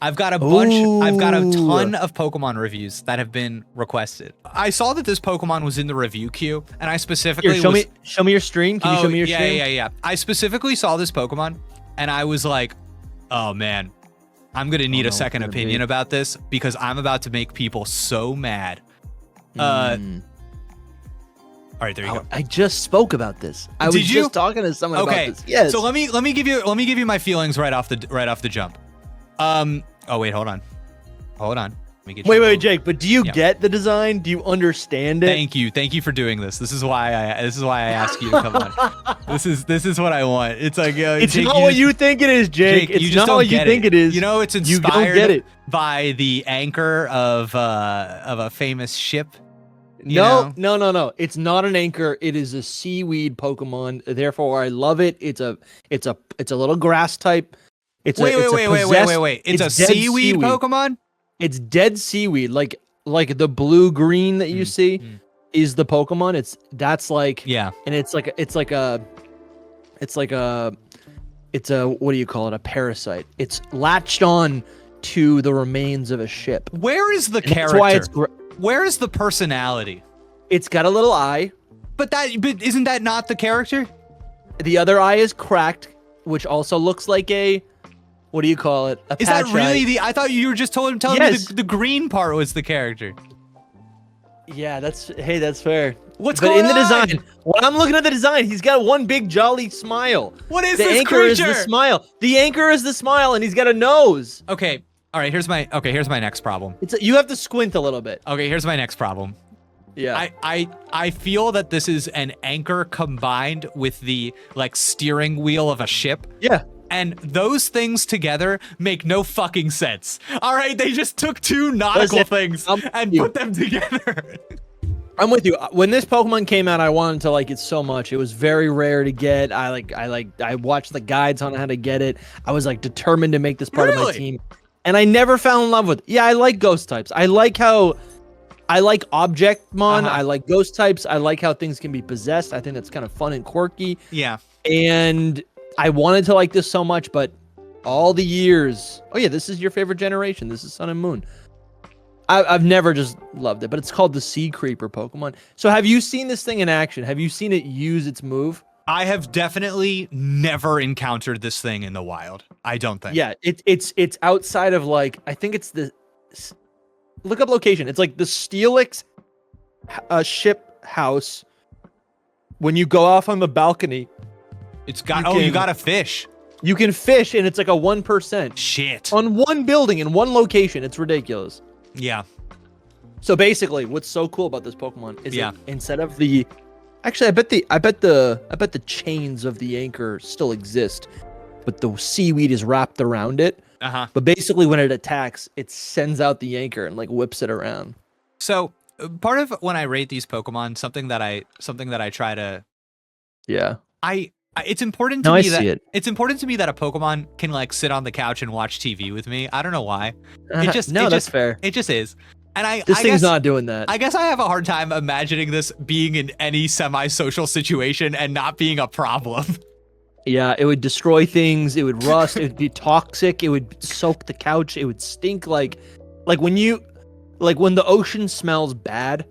I've got a bunch. I've got a ton of Pokemon reviews that have been requested. I saw that this Pokemon was in the review queue, and I specifically show me your stream. Can you show me your stream? Yeah. I specifically saw this Pokemon, and I was like, oh man, I'm gonna need a second opinion about this because I'm about to make people so mad. All right, there you go. I just spoke about this. I was just talking to someone about this. Yes. So let me give you my feelings right off the jump. Oh wait, hold on. Let me get wait, Jake. But do you get the design? Do you understand it? Thank you for doing this. This is why I ask you to come on. This is what I want. It's like it's Jake, not what you think it is, Jake. It's not what you think it is. You know, it's inspired by the anchor of a famous ship. No. It's not an anchor. It is a seaweed Pokemon. Therefore, I love it. It's a little grass type. Wait. It's a seaweed Pokemon? It's dead seaweed, like the blue green that you see is the Pokemon. And it's a what do you call it? A parasite. It's latched on to the remains of a ship. Where is the character? Where is the personality? It's got a little eye. But isn't that not the character? The other eye is cracked, which also looks like a what do you call it? Is that really I thought you were just telling me the green part was the character. Yeah, that's fair. What's going on? But in the design, when I'm looking at the design, he's got one big jolly smile. What is this creature? The anchor is the smile. The anchor is the smile, and he's got a nose. Okay. All right. Here's my next problem. You have to squint a little bit. Okay. Here's my next problem. Yeah. I feel that this is an anchor combined with the steering wheel of a ship. Yeah. And those things together make no fucking sense. All right, they just took two nautical things and put them together. I'm with you. When this Pokemon came out, I wanted to like it so much. It was very rare to get. I watched the guides on how to get it. I was determined to make this part of my team. And I never fell in love with it. Yeah, I like ghost types. I like Objectmon. I like ghost types. I like how things can be possessed. I think that's kind of fun and quirky. Yeah. And I wanted to like this so much, but all the years. Oh yeah, this is your favorite generation. This is Sun and Moon. I've never just loved it, but it's called the Sea Creeper Pokemon. So have you seen this thing in action? Have you seen it use its move? I have definitely never encountered this thing in the wild. I don't think. Yeah, it's outside of I think it's the look up location. It's like the Steelix ship house. When you go off on the balcony. It's got you got to fish. You can fish, and it's like a 1%. Shit. On one building in one location. It's ridiculous. Yeah. So basically, what's so cool about this Pokemon is that instead of the, actually, I bet the chains of the anchor still exist, but the seaweed is wrapped around it. But basically, when it attacks, it sends out the anchor and whips it around. So part of when I rate these Pokemon, something that I try to, it's important to me it's important to me that a Pokemon can sit on the couch and watch TV with me. I don't know why. That's fair. It just is. And this thing's not doing that. I guess I have a hard time imagining this being in any semi-social situation and not being a problem. Yeah, it would destroy things. It would rust. It would be toxic. It would soak the couch. It would stink like when the ocean smells bad.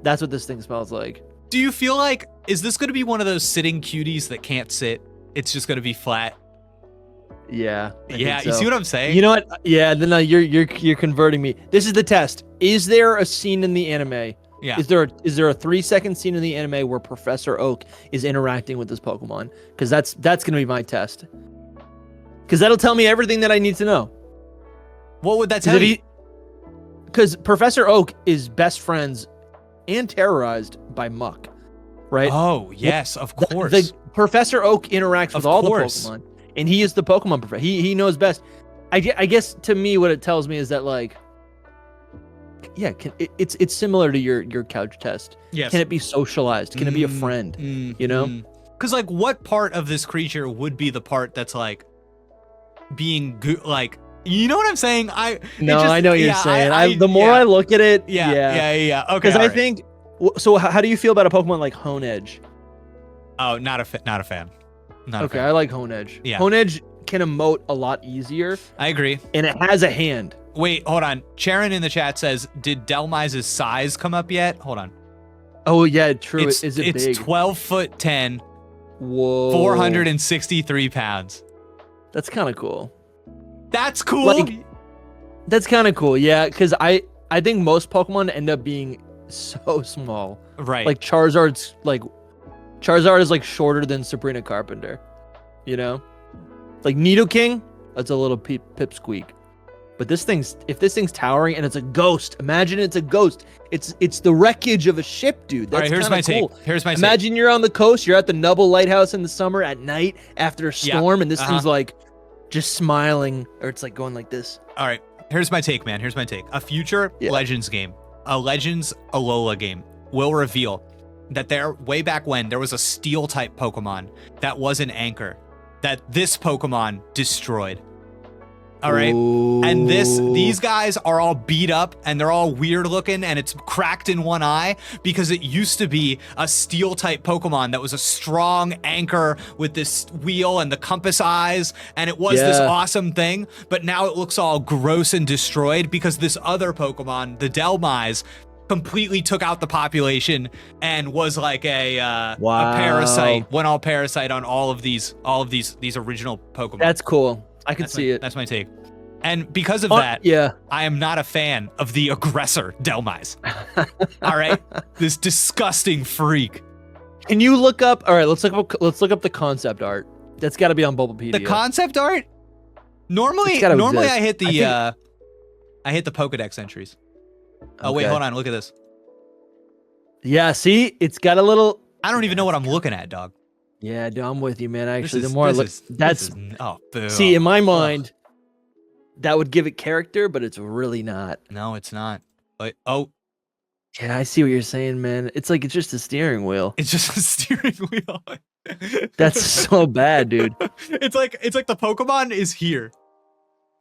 That's what this thing smells like. Do you feel is this going to be one of those sitting cuties that can't sit? It's just going to be flat. Yeah. Yeah. You see what I'm saying? You know what? Yeah. No, you're converting me. This is the test. Is there a scene in the anime? Yeah. Is there a 3-second scene in the anime where Professor Oak is interacting with this Pokemon? Because that's going to be my test. Because that'll tell me everything that I need to know. What would that tell you? Because Professor Oak is best friends and terrorized by Muck, right? Oh, yes, of course. The Professor Oak interacts with all the Pokemon, and he is the Pokemon professor. He knows best. I guess to me, what it tells me is that it's similar to your couch test. Yes. Can it be socialized? Can it be a friend? You know? Because what part of this creature would be the part that's being you know what I'm saying? I know what you're saying. The more I look at it, yeah. Okay. Because I think. So how do you feel about a Pokemon like Honedge? Oh, not a fan. I like Honedge. Yeah. Honedge can emote a lot easier. I agree. And it has a hand. Wait, hold on. Charon in the chat says, did Dhelmise's size come up yet? Hold on. Oh, yeah, true. It's big? 12 foot 10. Whoa. 463 pounds. That's kind of cool. That's cool. Like, that's kind of cool, yeah, because I think most Pokemon end up being so small. Right. Like Charizard is like shorter than Sabrina Carpenter, you know? Like Nidoking, that's a little pipsqueak. But if this thing's towering and it's a ghost, imagine it's a ghost. It's the wreckage of a ship, dude. That's all right, here's my cool. take. Here's my Imagine you're on the coast, you're at the Nubble Lighthouse in the summer at night after a storm, and this thing's like just smiling, or it's like going like this. All right, here's my take, man. Here's my take. A future Legends game, a Legends Alola game, will reveal that way back when there was a steel type Pokemon that was an anchor that this Pokemon destroyed. All right. Ooh. And these guys are all beat up and they're all weird looking and it's cracked in one eye because it used to be a steel type Pokemon that was a strong anchor with this wheel and the compass eyes. And it was this awesome thing. But now it looks all gross and destroyed because this other Pokemon, the Dhelmise, completely took out the population and was like a parasite, went all parasite on all of these original Pokemon. That's cool. I can see it. That's my take. And because of that, I am not a fan of the aggressor Dhelmise. All right, this disgusting freak. Can you look up? All right, let's look up the concept art. That's got to be on Bulbapedia. The concept art. Normally I hit the Pokedex entries. Oh wait, hold on. Look at this. Yeah, see, it's got a little. I don't even know what I'm looking at, dog. Yeah, dude, I'm with you, man. Actually, the more I look, boo. See, in my mind, that would give it character, but it's really not. No, it's not. Like, yeah, I see what you're saying, man. It's just a steering wheel. It's just a steering wheel. That's so bad, dude. It's like the Pokemon is here.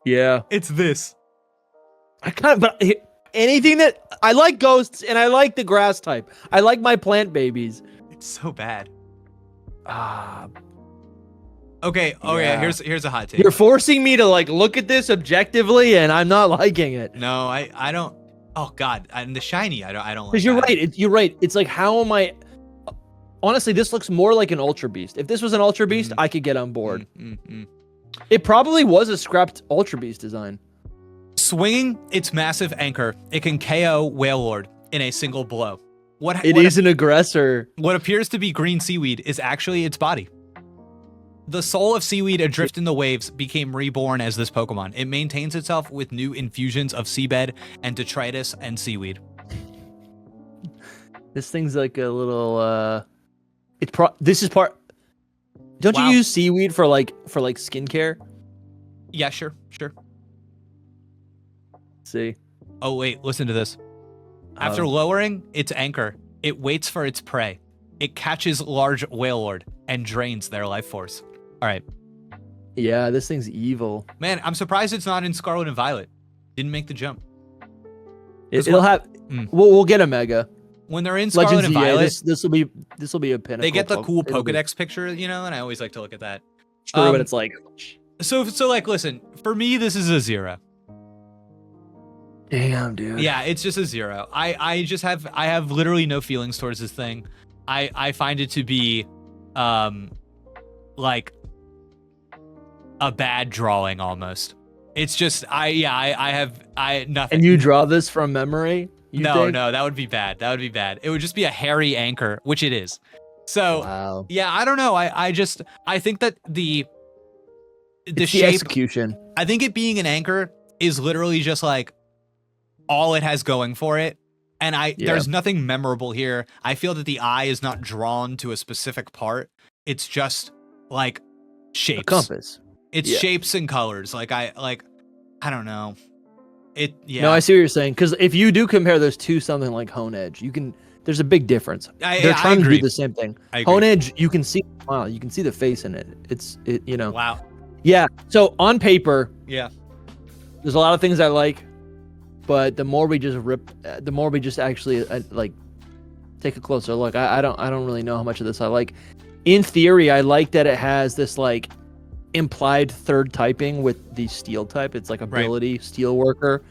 Yeah, it's this. But anything that I like ghosts and I like the grass type. I like my plant babies. It's so bad. Okay. Oh yeah. Here's a hot take. You're forcing me to look at this objectively, and I'm not liking it. No, I don't. Oh God, and the shiny, I don't like. Because you're right. You're right. It's like, how am I? Honestly, this looks more like an Ultra Beast. If this was an Ultra Beast, I could get on board. It probably was a scrapped Ultra Beast design. Swinging its massive anchor, it can KO Wailord in a single blow. It is an aggressor. What appears to be green seaweed is actually its body. The soul of seaweed adrift in the waves became reborn as this Pokemon. It maintains itself with new infusions of seabed and detritus and seaweed. This thing's like a little this is part. Don't you use seaweed for skincare? Yeah, sure. See. Oh wait, listen to this. After lowering its anchor, it waits for its prey. It catches large Wailord and drains their life force. All right. Yeah, this thing's evil. Man, I'm surprised it's not in Scarlet and Violet. Didn't make the jump. It'll have. We'll get a Mega. When they're in Scarlet and Violet, this will be a pinnacle. They get the cool Pokedex picture, and I always like to look at that. True, but it's like. So listen. For me, this is a 0. Damn, dude. Yeah, it's just a 0. I have literally no feelings towards this thing. I find it to be like a bad drawing almost. It's just I have nothing. And you draw this from memory? No, that would be bad. It would just be a hairy anchor, which it is. So yeah, I don't know. I think that the shape, execution. I think it being an anchor is literally just like all it has going for it. And there's nothing memorable here. I feel that the eye is not drawn to a specific part. It's just like shapes. A compass. It's shapes and colors. I don't know. No, I see what you're saying. Because if you do compare those to something like Hone Edge, there's a big difference. They're trying to do the same thing. Hone Edge, you can see you can see the face in it. Wow. Yeah. So on paper, there's a lot of things I like. But the more we just actually take a closer look, I don't really know how much of this I like. In theory, I like that it has this implied third typing with the steel type. It's like ability steel worker.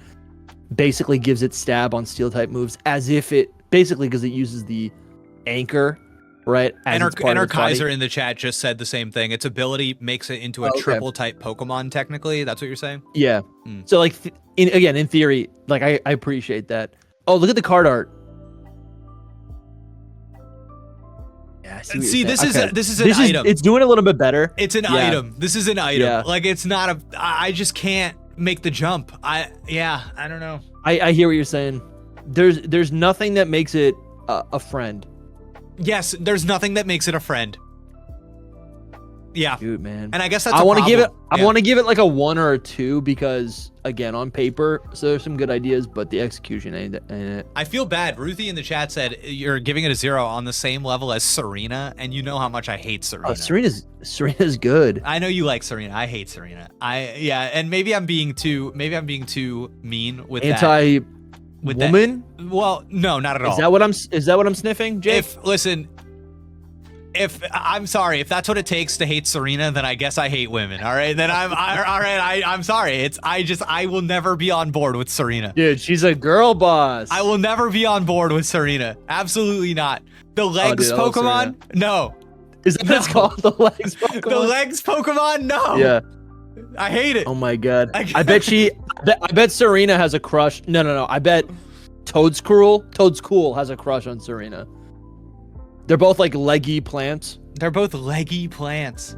Basically gives it stab on steel type moves as if it basically because it uses the anchor, right? And our Kaiser in the chat just said the same thing. Its ability makes it into a triple type Pokemon. Technically, that's what you're saying. Yeah. So like, in theory, like I appreciate that. Oh, look at the card art. Yeah, I see this is an item. It's doing a little bit better. It's an item. This is an item. Yeah. Like it's not a. I just can't make the jump. I don't know. I hear what you're saying. There's nothing that makes it a friend. Yes, there's nothing that makes it a friend. Yeah, dude, man. And I guess that's. I want to give it. I want to give it like a 1 or a 2 because again, on paper, so there's some good ideas, but the execution ain't it. I feel bad. Ruthie in the chat said you're giving it a 0 on the same level as Serena, and you know how much I hate Serena. Oh, Serena's good. I know you like Serena. I hate Serena. And maybe I'm being too mean with woman. Well, no, not at all. Is that what I'm sniffing, Jake? If I'm sorry, if that's what it takes to hate Serena, then I guess I hate women. All right, then I'm sorry. I will never be on board with Serena. Dude, she's a girl boss. I will never be on board with Serena. Absolutely not. The legs Pokemon? No. Is that what it's called? The legs Pokemon? The legs Pokemon? No. Yeah. I hate it. Oh my god. I bet Serena has a crush. No. I bet Toadskool has a crush on Serena. They're both like leggy plants. They're both leggy plants.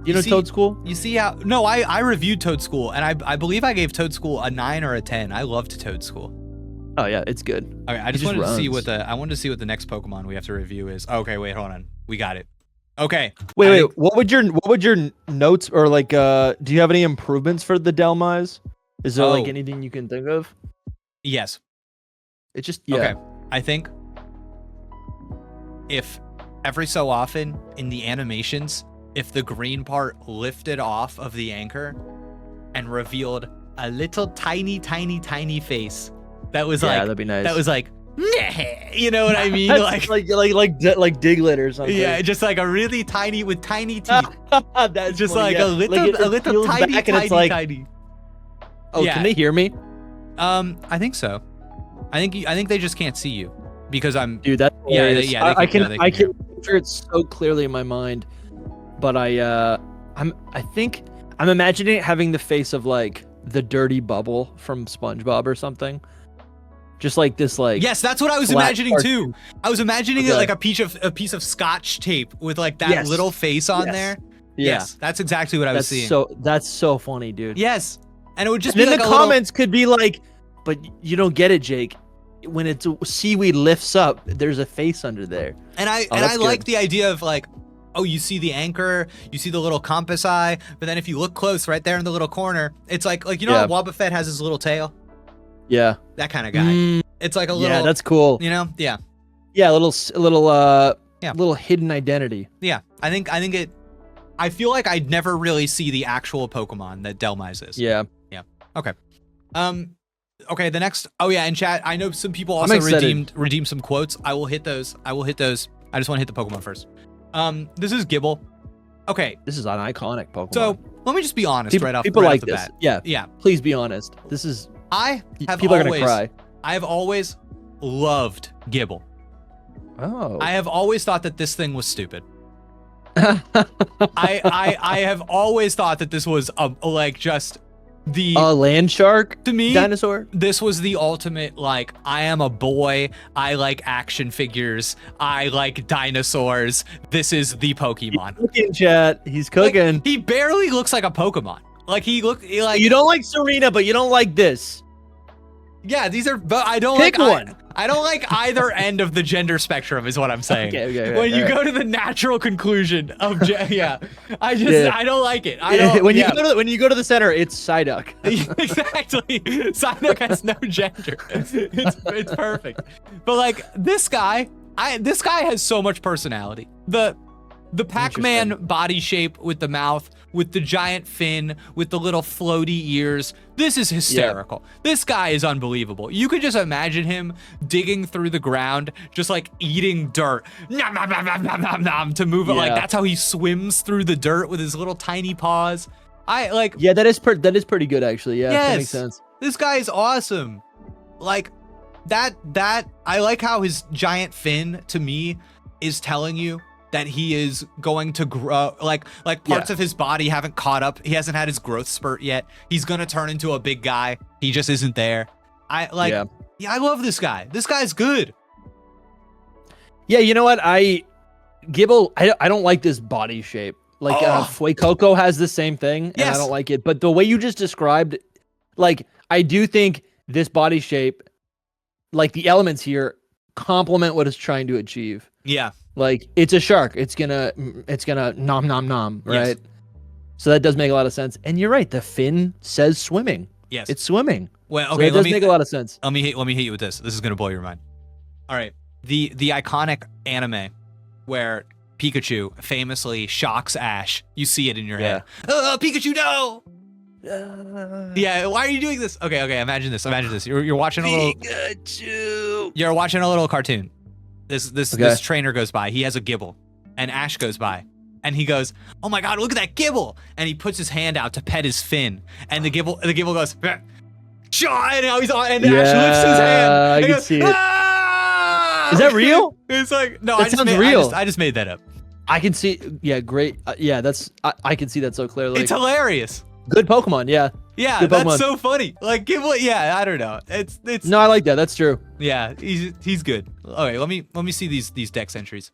You know Toadskool? You see how? No, I reviewed Toadskool, and I believe I gave Toadskool a 9 or a 10. I loved Toadskool. Oh yeah, it's good. Okay, I just wanted to see what the next Pokemon we have to review is. Okay, wait, hold on. We got it. Okay. Wait. What would your notes or like? Do you have any improvements for the Dhelmise? Is there like anything you can think of? Yes. It's just Okay. I think if every so often in the animations, if the green part lifted off of the anchor and revealed a little tiny face that was that'd be nice. That was like, you know what I mean? like Diglett or something. Yeah, just like a really tiny with tiny teeth. That's just funny, like a little tiny. Oh, can they hear me? I think so. I think they just can't see you because I'm. Dude, that's hilarious. I can picture it so clearly in my mind, but I'm imagining it having the face of like the dirty bubble from SpongeBob or something. Just like this, like yes, that's what I was imagining too. I was imagining it like a piece of Scotch tape with like that little face on there. Yeah. Yes, that's exactly what I was seeing. That's so funny, dude. Yes, and it would just be like the comments could be like, but you don't get it, Jake. When it's seaweed lifts up, there's a face under there. And I like the idea of like, oh, you see the anchor, you see the little compass eye, but then if you look close, right there in the little corner, it's like you know how Wobbuffet has his little tail. Yeah, that kind of guy. It's like a little. Yeah, that's cool. You know, yeah. Yeah, a little hidden identity. Yeah, I think it. I feel like I'd never really see the actual Pokemon that Dhelmise is. Yeah. Yeah. Okay. Okay. The next. Oh yeah, in chat, I know some people also redeemed some quotes. I will hit those. I just want to hit the Pokemon first. This is Gible. Okay. This is an iconic Pokemon. So let me just be honest right off the bat. Yeah. Yeah. Please be honest. This is. People are gonna cry. I have always loved Gible. Oh. I have always thought that this thing was stupid. I have always thought that this was like just the land shark to me dinosaur. This was the ultimate like I am a boy. I like action figures. I like dinosaurs. This is the Pokemon. He's cooking, chat. He's cooking. Like, he barely looks like a Pokemon. Like he like you don't like Serena, but you don't like this. Yeah, these are. But I don't Pick one. I don't like either end of the gender spectrum, is what I'm saying. Okay, when you go to the natural conclusion of I don't like it. I don't. when you go to the center, it's Psyduck. Exactly. Psyduck has no gender. It's perfect. But like this guy has so much personality. The Pac-Man body shape with the mouth with the giant fin, with the little floaty ears. This is hysterical. This guy is unbelievable. You could just imagine him digging through the ground, just like eating dirt, nom, nom, nom, nom, nom, nom, nom, to move it. Like that's how he swims through the dirt with his little tiny paws. Yeah, that is pretty good actually. Yeah, that makes sense. This guy is awesome. Like that I like how his giant fin to me is telling you that he is going to grow, like parts of his body haven't caught up. He hasn't had his growth spurt yet. He's gonna turn into a big guy. He just isn't there. I love this guy. This guy's good. Yeah, you know what? Gible, I don't like this body shape. Like Fuecoco has the same thing, and I don't like it. But the way you just described, like I do think this body shape, like the elements here, complement what it's trying to achieve. Yeah. Like it's a shark. It's gonna nom nom nom, right? Yes. So that does make a lot of sense. And you're right. The fin says swimming. Yes, it's swimming. Well, okay, so it does make a lot of sense. Let me hit you with this. This is gonna blow your mind. All right, the iconic anime where Pikachu famously shocks Ash. You see it in your head. Pikachu, no. Yeah, why are you doing this? Okay, imagine this. You're watching a little Pikachu. You're watching a little cartoon. This trainer goes by. He has a Gible, and Ash goes by, and he goes, "Oh my God, look at that Gible!" And he puts his hand out to pet his fin, and the Gible goes, "Shaw!" And now he's on, and Ash lifts his hand. I can see it. Ah! Is that real? It's like no, that sounds real. I just made that up. I can see. Yeah, great. Yeah, I can see that so clearly. It's hilarious. Good Pokemon, yeah. Yeah, that's so funny. Like Gible, yeah, I don't know. It's No, I like that. That's true. Yeah, he's good. Okay, let me see these dex entries.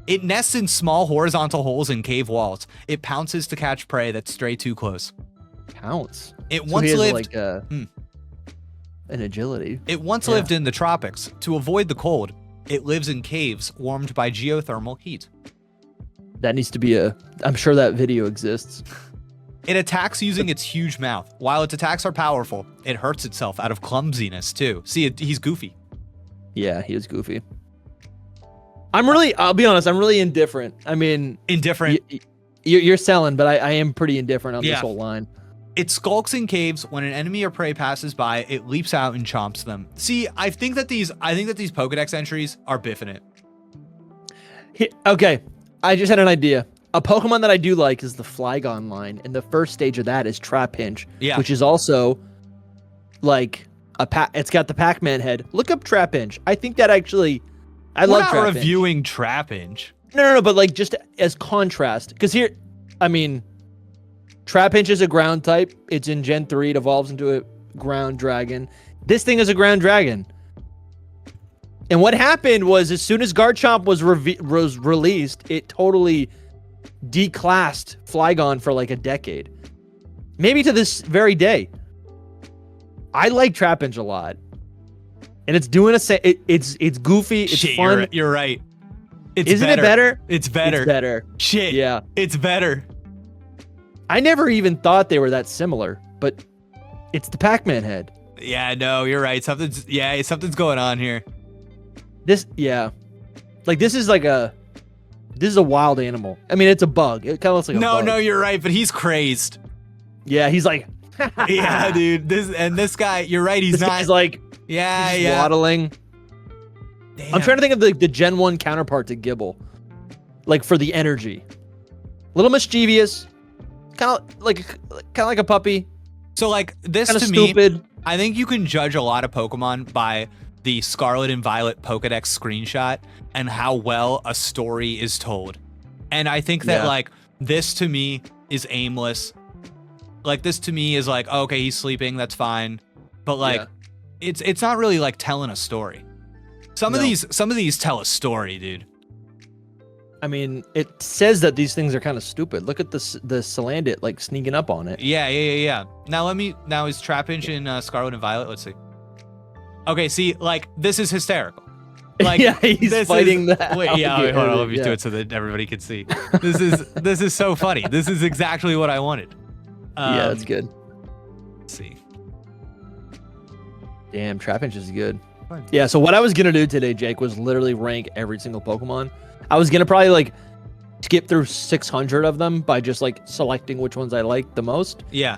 It nests in small horizontal holes in cave walls. It pounces to catch prey that stray too close. Pounce. It once lived like an agility. It once lived in the tropics. To avoid the cold, it lives in caves warmed by geothermal heat. That needs to be I'm sure that video exists. It attacks using its huge mouth. While its attacks are powerful, it hurts itself out of clumsiness too. See, he's goofy. Yeah, he is goofy. I'll be honest, I'm really indifferent. I mean... Indifferent? You're selling, but I am pretty indifferent on this whole line. It skulks in caves. When an enemy or prey passes by, it leaps out and chomps them. See, I think that these Pokedex entries are biffing it. Okay, I just had an idea. A Pokemon that I do like is the Flygon line, and the first stage of that is Trapinch, which is also like it's got the Pac-Man head. Look up Trapinch. I think that actually, We're not reviewing Trapinch. No, but like just as contrast, because here, I mean, Trapinch is a ground type. It's in Gen 3. It evolves into a ground dragon. This thing is a ground dragon. And what happened was, as soon as Garchomp was released, it totally declassed Flygon for like a decade, maybe to this very day. I like Trapinch a lot, and it's doing it's goofy, it's fun. You're right. Isn't it better? It's better. It's better. Shit. Yeah. It's better. I never even thought they were that similar, but it's the Pac-Man head. Yeah. No, you're right. Something's going on here. This is a wild animal. I mean, it's a bug. It kind of looks like a bug. No, you're right, but he's crazed. Yeah, he's like... yeah, dude. This guy, you're right, he's not... He's like... he's waddling. Damn. I'm trying to think of the Gen 1 counterpart to Gible. Like, for the energy. A little mischievous. Kind of like a puppy. So, like, this kinda to stupid. me... I think you can judge a lot of Pokemon by the Scarlet and Violet Pokedex screenshot and how well a story is told. And I think that like this to me is aimless. Like this to me is like, oh, okay, he's sleeping, that's fine. But like it's not really like telling a story. Some of these tell a story, dude. I mean, it says that these things are kind of stupid. Look at the Salandit like sneaking up on it. Yeah. Now is Trapinch in Scarlet and Violet? Let's see. Okay, see, like this is hysterical. Like he's fighting that. Wait, hold on, let me do it so that everybody can see. This is so funny. This is exactly what I wanted. Yeah, that's good. Let's see. Damn, Trapinch is good. Yeah, so what I was gonna do today, Jake, was literally rank every single Pokemon. I was gonna probably like skip through 600 of them by just like selecting which ones I like the most. Yeah.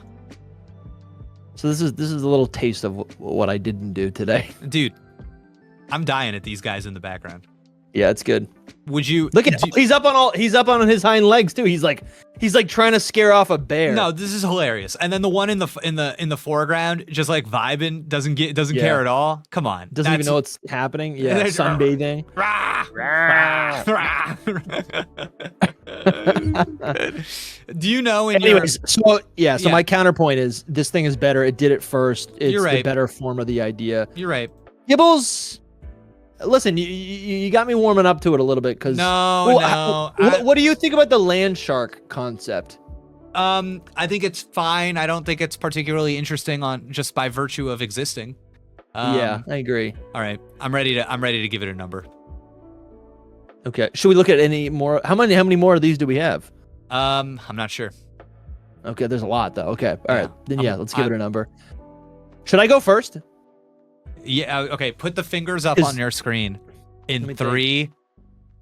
So this is a little taste of what I didn't do today. Dude, I'm dying at these guys in the background. Yeah, it's good. Would you look at he's up on his hind legs too. He's like trying to scare off a bear. No, this is hilarious. And then the one in the foreground just like vibing, doesn't care at all. Come on. Doesn't even know what's happening. Yeah, sunbathing. Do you know so my counterpoint is this thing is better. It did it first. It's You're right. the better form of the idea. You're right. Gible's listen, you got me warming up to it a little bit because what do you think about the land shark concept? I think it's fine. I don't think it's particularly interesting on just by virtue of existing. Yeah, I agree. All right, I'm ready to give it a number. Okay, should we look at any more? How many more of these do we have? I'm not sure. Okay, there's a lot though. Okay, all right, then let's give it a number. Should I go first? Yeah, okay. Put the fingers up on your screen. In 3,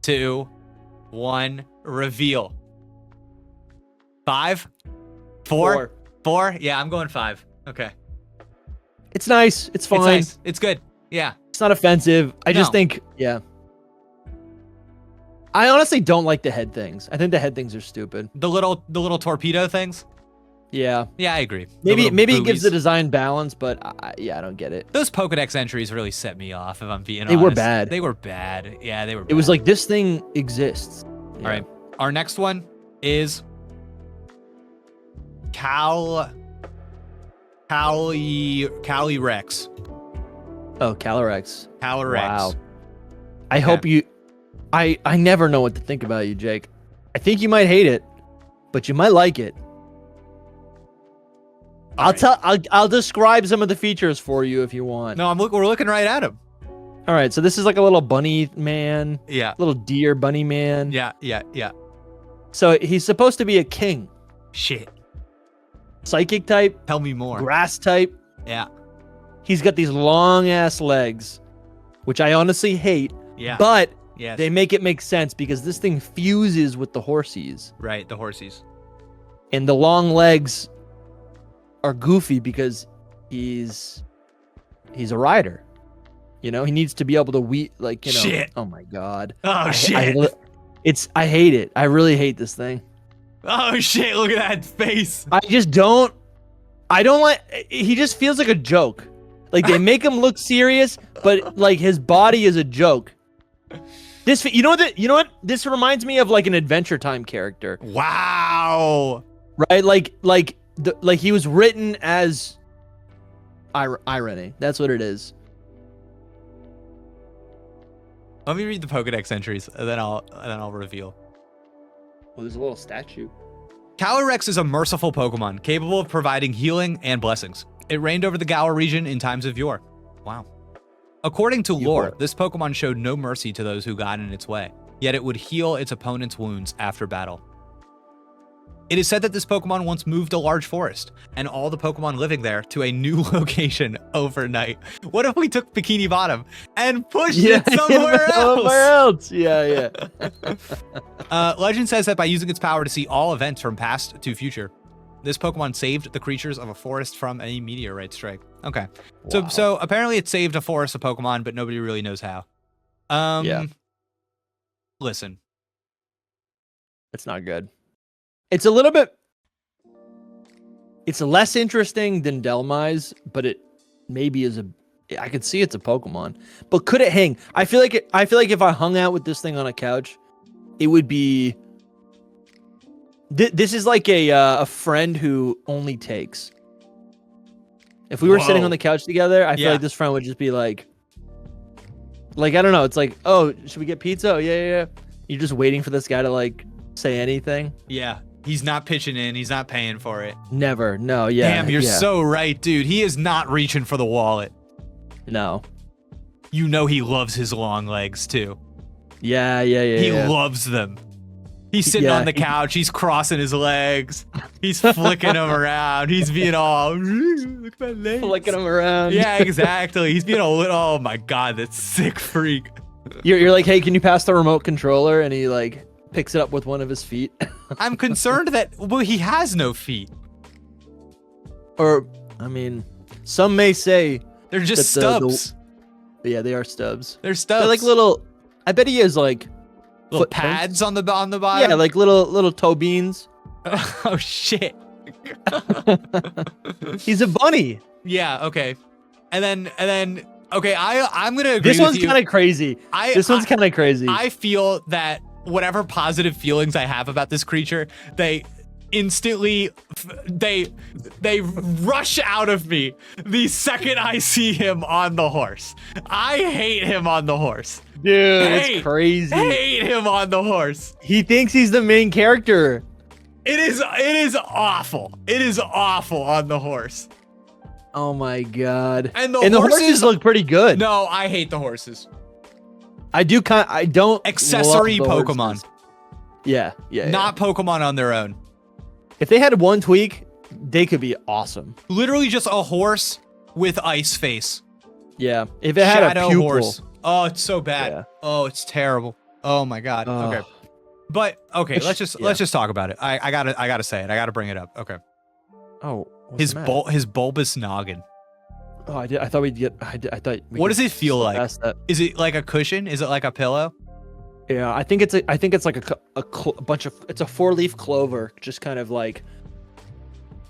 2, 1, reveal. 5? 4? 4? Yeah, I'm going 5. Okay. It's nice. It's fine. It's nice. It's good. Yeah. It's not offensive. I just think, I honestly don't like the head things. I think the head things are stupid. The little torpedo things? Yeah. Yeah, I agree. Maybe it gives the design balance, but I don't get it. Those Pokedex entries really set me off, if I'm being honest. They were bad. They were bad. Yeah, they were bad. It was like, this thing exists. Yeah. All right. Our next one is Calyrex. Oh, Calyrex. Calyrex. Wow. I hope you... I never know what to think about you, Jake. I think you might hate it, but you might like it. I'll describe some of the features for you if you want. No, we're looking right at him. All right, so this is like a little bunny man. Yeah. Little deer bunny man. Yeah. So he's supposed to be a king. Shit. Psychic type. Tell me more. Grass type. Yeah. He's got these long ass legs, which I honestly hate. Yeah. But yes. they make it make sense because this thing fuses with the horsies. Right, the horsies. And the long legs are goofy because he's a rider. You know, he needs to be able to Shit. Oh my god. Oh shit. I hate it. I really hate this thing. Oh shit, look at that face. I don't like, he just feels like a joke. Like they make him look serious, but like his body is a joke. You know what? This reminds me of like an Adventure Time character. Wow. Right? Like he was written as irony. That's what it is. Let me read the Pokedex entries, and then I'll reveal. Well, there's a little statue. Calyrex is a merciful Pokemon, capable of providing healing and blessings. It reigned over the Galar region in times of yore. Wow. According to lore, this Pokemon showed no mercy to those who got in its way, yet it would heal its opponent's wounds after battle. It is said that this Pokemon once moved a large forest, and all the Pokemon living there to a new location overnight. What if we took Bikini Bottom and pushed it somewhere else? Yeah. Legend says that by using its power to see all events from past to future, this Pokemon saved the creatures of a forest from a meteorite strike. Okay. Wow. So apparently it saved a forest of Pokemon, but nobody really knows how. Listen. It's not good. It's a little bit... It's less interesting than Dhelmise, but it maybe is I could see it's a Pokemon. But could it hang? I feel like if I hung out with this thing on a couch, it would be... This is like a friend who only takes. If we were sitting on the couch together, I feel like this friend would just be like, I don't know. It's like, oh, should we get pizza? Oh, yeah. You're just waiting for this guy to like say anything. Yeah. He's not pitching in. He's not paying for it. Never. No. Yeah. Damn, you're so right, dude. He is not reaching for the wallet. No. You know he loves his long legs too. Yeah. He loves them. He's sitting on the couch. He's crossing his legs. He's flicking them around. He's being all, look at my legs. Flicking them around. Yeah, exactly. He's being a little, oh my God, that sick freak. You're like, hey, can you pass the remote controller? And he like picks it up with one of his feet. I'm concerned that he has no feet. Or, I mean, some may say they're just stubs. Yeah, they are stubs. They're stubs. They're like little. I bet he has like little pads on the bottom. Yeah, like little toe beans. Oh shit. He's a bunny. Yeah. Okay. And then. Okay. I'm gonna agree. This one's kind of crazy. This one's kind of crazy. I feel that whatever positive feelings I have about this creature, they instantly they rush out of me the second I see him on the horse. I hate him on the horse. Dude, it's crazy. Hate him on the horse. He thinks he's the main character. It is awful. It is awful on the horse. Oh my god. And the horses look pretty good. No, I hate the horses. I don't accessory love the Pokemon. horses. Yeah. Not Pokemon on their own. If they had one tweak, they could be awesome. Literally just a horse with ice face. Yeah. If it had a pupil. Horse. Oh, it's so bad. Yeah. Oh, it's terrible. Oh my god. Okay. But okay, let's just talk about it. I gotta say it. I gotta bring it up. Okay. Oh. His bulbous noggin. Oh, I thought we'd get. I thought. What does it feel like? Is it like a cushion? Is it like a pillow? Yeah, I think it's like a bunch of. It's a 4-leaf clover, just kind of like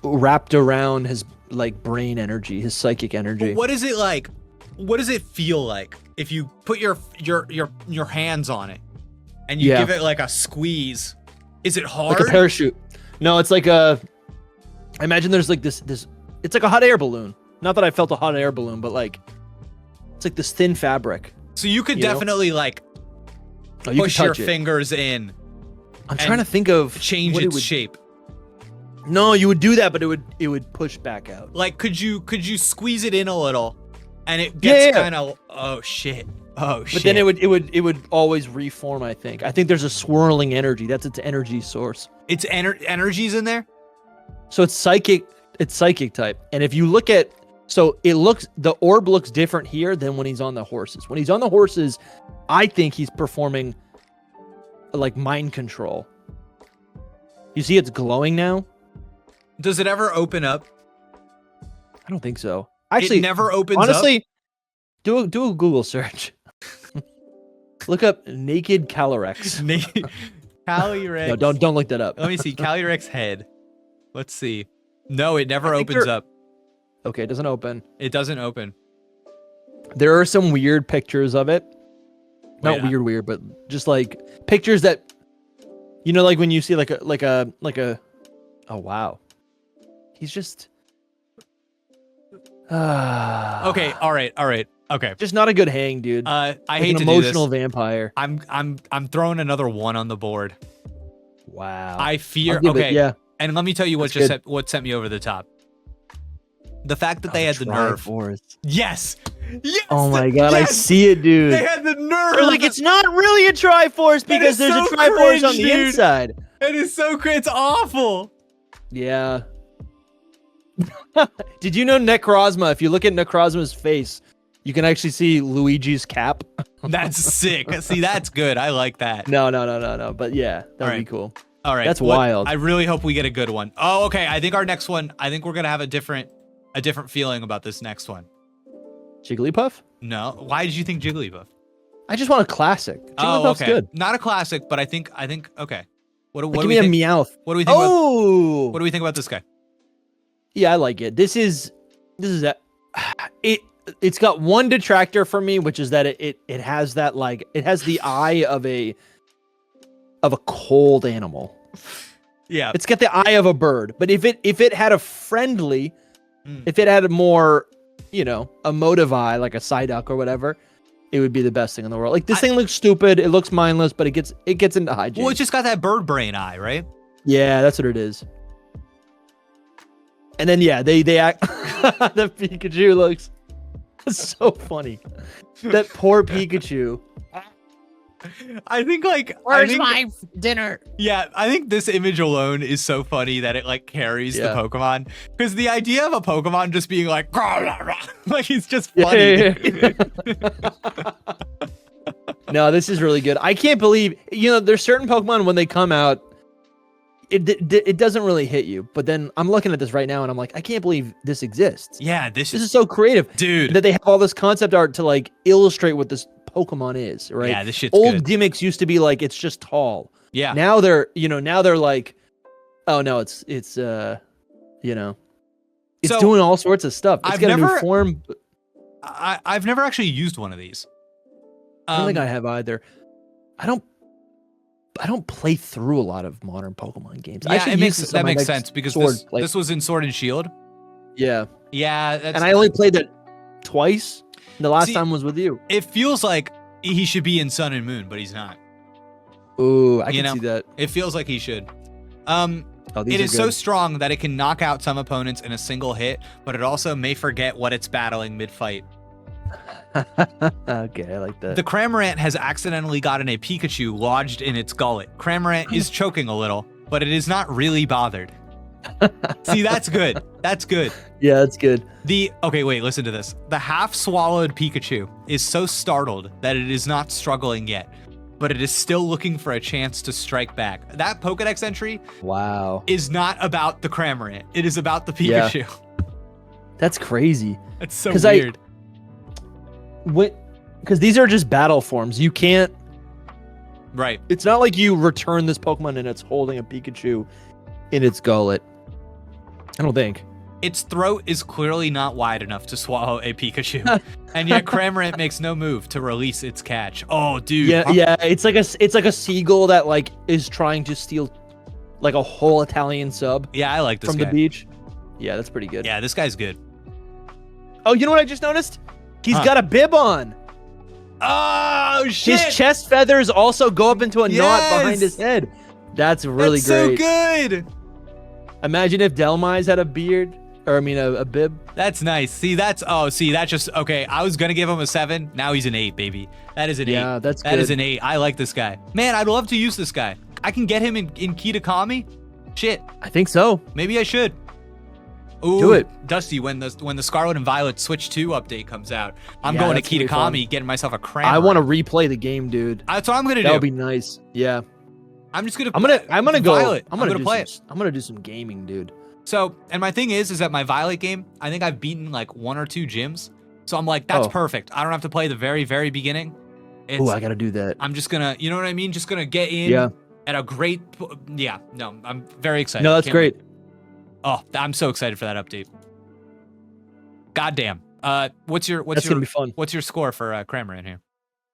wrapped around his like brain energy, his psychic energy. But what is it like? What does it feel like if you put your hands on it and you give it like a squeeze? Is it hard? Like a parachute? No, it's like a. I imagine there's like this. It's like a hot air balloon. Not that I felt a hot air balloon, but like it's like this thin fabric. So you could definitely like push your fingers in. I'm trying to think of change its shape. No, you would do that, but it would push back out. Like could you squeeze it in a little, and it gets kind of oh shit. But then it would always reform. I think there's a swirling energy. That's its energy source. Its energy's in there. So it's psychic. It's psychic type. And if you look at, the orb looks different here than when he's on the horses. When he's on the horses, I think he's performing like mind control. You see it's glowing now? Does it ever open up? I don't think so. Actually, it never opens up? Honestly, do a Google search. Look up naked Calyrex. Calyrex. No, don't look that up. Let me see. Calyrex head. Let's see. No, it never opens up. Okay, it doesn't open. It doesn't open. There are some weird pictures of it. Not weird, but just like pictures that, like when you see like a. Oh wow, he's just. Okay. All right. Okay. Just not a good hang, dude. I hate an to emotional do this. vampire. I'm throwing another 1 on the board. Wow. I fear. Okay. Yeah. And let me tell you what sent me over the top. The fact that they had the nerve. Yes. Oh my god, I see it, dude. They had the nerve. They're like, it's not really a Triforce because there's a Triforce on the inside. It is so cringe. It's awful. Yeah. Did you know Necrozma? If you look at Necrozma's face, you can actually see Luigi's cap. That's sick. See, that's good. I like that. No. But yeah, that'd be cool. All right. That's wild. I really hope we get a good one. Oh, okay. I think our next one, we're going to have a different feeling about this next one. Jigglypuff? No. Why did you think Jigglypuff? I just want a classic. Jigglypuff's good. Not a classic, but I think okay. What do give we me a Meowth. What do we think about, what do we think about this guy? Yeah, I like it. This is it's got one detractor for me, which is that it has that it has the eye of a cold animal. Yeah. It's got the eye of a bird. But if it had a friendly, if it had a more, emotive eye, like a Psyduck or whatever, it would be the best thing in the world. Like this thing looks stupid, it looks mindless, but it gets into hijinks. Well, it just got that bird brain eye, right? Yeah, that's what it is. And then they act the Pikachu looks so funny. That poor Pikachu. I think where's my dinner? Yeah, I think this image alone is so funny that it carries the Pokemon, because the idea of a Pokemon just being like it's just funny. No, this is really good. I can't believe, there's certain Pokemon when they come out, it doesn't really hit you. But then I'm looking at this right now and I'm like, I can't believe this exists. Yeah, this is so creative, dude. That they have all this concept art to like illustrate what this Pokemon is, right? Yeah, this shit's Old good. gimmicks used to be like it's just tall. Yeah. Now they're like, oh no, it's it's So, doing all sorts of stuff. It's got a new form. I've never actually used one of these. I don't think I have either. I don't play through a lot of modern Pokemon games. Yeah, that makes sense because this was in Sword and Shield. Yeah. Yeah, and I only played it twice. The last time was with you. It feels like he should be in Sun and Moon, but he's not. Ooh, I can see that. It feels like he should. It is so strong that it can knock out some opponents in a single hit, but it also may forget what it's battling mid-fight. Okay, I like that. The Cramorant has accidentally gotten a Pikachu lodged in its gullet. Cramorant is choking a little, but it is not really bothered. See, that's good. That's good. Yeah, that's good. Okay, wait, listen to this. The half-swallowed Pikachu is so startled that it is not struggling yet, but it is still looking for a chance to strike back. That Pokedex entry is not about the Cramorant. It is about the Pikachu. Yeah. That's crazy. That's so weird. Because these are just battle forms. You can't... Right. It's not like you return this Pokemon and it's holding a Pikachu in its gullet. I don't think. Its throat is clearly not wide enough to swallow a Pikachu, and yet Cramorant makes no move to release its catch. Oh, dude. Yeah. It's like a seagull that like is trying to steal like a whole Italian sub. Yeah, I like this from guy. The beach. Yeah, that's pretty good. Yeah, this guy's good. Oh, you know what I just noticed? He's got a bib on. Oh shit! His chest feathers also go up into a knot behind his head. That's really great. So good. Imagine if Dhelmise had a beard. Or I mean a bib. That's nice. See, that just okay. I was gonna give him a 7. Now he's an 8, baby. That is an 8. Yeah, that is an 8. I like this guy. Man, I'd love to use this guy. I can get him in Kitakami. Shit. I think so. Maybe I should. Ooh, do it. Dusty, when the Scarlet and Violet Switch 2 update comes out, I'm going to Kitakami, getting myself a Cramorant. I want to replay the game, dude. That's what I'm gonna do. That would be nice. Yeah. I'm just gonna. I'm gonna go. Violet. I'm gonna play it. I'm gonna do some gaming, dude. So, and my thing is that my Violet game, I think I've beaten like 1 or 2 gyms. So I'm like, that's perfect. I don't have to play the very, very beginning. Oh, I gotta do that. I'm just gonna, you know what I mean? Just gonna get in at a great, no, I'm very excited. No, that's great. Oh, I'm so excited for that update. Goddamn. What's your gonna be fun. What's your score for Cramorant here?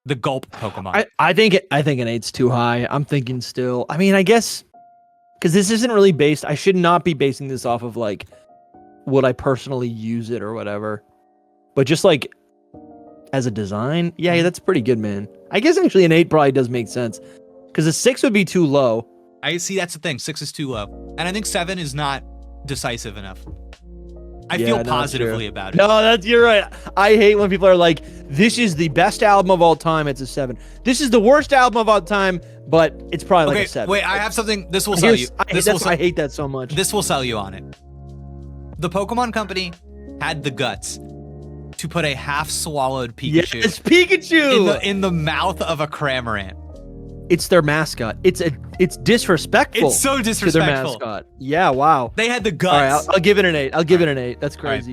The Gulp Pokemon. I think an 8's too high. I'm thinking still. I mean, I guess because this isn't really based. I should not be basing this off of like would I personally use it or whatever, but just like as a design, yeah, that's pretty good, man. I guess actually an 8 probably does make sense because a 6 would be too low. I see. That's the thing. 6 is too low, and I think 7 is not decisive enough. I feel positively about it. No, you're right. I hate when people are like, "This is the best album of all time." It's a 7. This is the worst album of all time, but it's probably like a 7. Wait, I have something. This will sell you. I hate that so much. This will sell you on it. The Pokemon Company had the guts to put a half-swallowed Pikachu. Yes, Pikachu in the mouth of a Cramorant. It's their mascot. It's disrespectful. It's so disrespectful to their mascot. Yeah, wow. They had the guts. All right, I'll give it an 8. I'll give it an 8. That's crazy.